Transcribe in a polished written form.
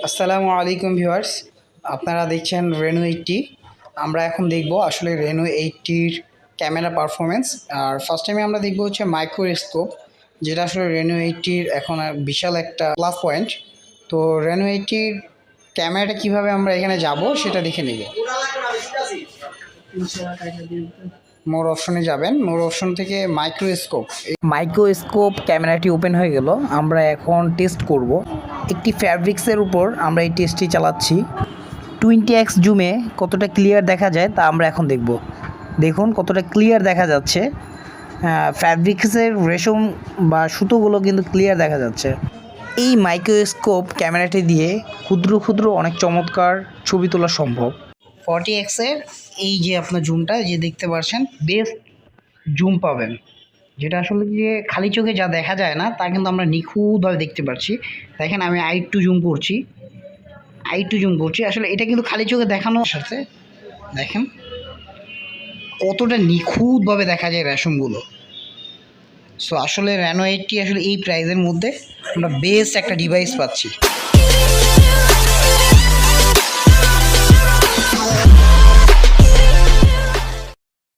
আসসালামু আলাইকুম ভিউয়ার্স, আপনারা দেখছেন রেনো 80। আমরা এখন দেখব আসলে রেনো 80-র ক্যামেরা পারফরমেন্স। আর ফার্স্ট টাইমে আমরা দেখব হচ্ছে মাইক্রোস্কোপ, যেটা আসলে রেনো 80-র এখন বিশাল একটা প্লাস পয়েন্ট। তো রেনো 80-র ক্যামেরাটা কিভাবে আমরা এখানে যাব সেটা দেখে নেব। মোর অপশনে যাবেন, মোর অপশন থেকে মাইক্রোস্কোপ ক্যামেরাটি ওপেন হয়ে গেল। আমরা এখন টেস্ট করব। একটি ফ্যাব্রিক্সের উপর আমরা এই টেস্টটি চালাচ্ছি। 20x জুমে কতটা ক্লিয়ার দেখা যায় তা আমরা এখন দেখব। দেখুন কতটা ক্লিয়ার দেখা যাচ্ছে। ফ্যাব্রিক্সের রেশম বা সুতোগুলো কিন্তু ক্লিয়ার দেখা যাচ্ছে। এই মাইক্রোস্কোপ ক্যামেরাটি দিয়ে ক্ষুদ্র ক্ষুদ্র অনেক চমৎকার ছবি তোলা সম্ভব। 40x-এর এই যে আপনার জুমটা যে দেখতে পাচ্ছেন, বেস্ট জুম পাবেন, যেটা আসলে যে খালি চোখে যা দেখা যায় না তা কিন্তু আমরা নিখুঁতভাবে দেখতে পাচ্ছি। দেখেন আমি আই টু জুম করছি, আসলে এটা কিন্তু খালি চোখে দেখানোর সাথে দেখেন কতটা নিখুঁতভাবে দেখা যায় রেশমগুলো। সো আসলে রেনো 80 আসলে এই প্রাইজের মধ্যে আমরা বেস্ট একটা ডিভাইস পাচ্ছি।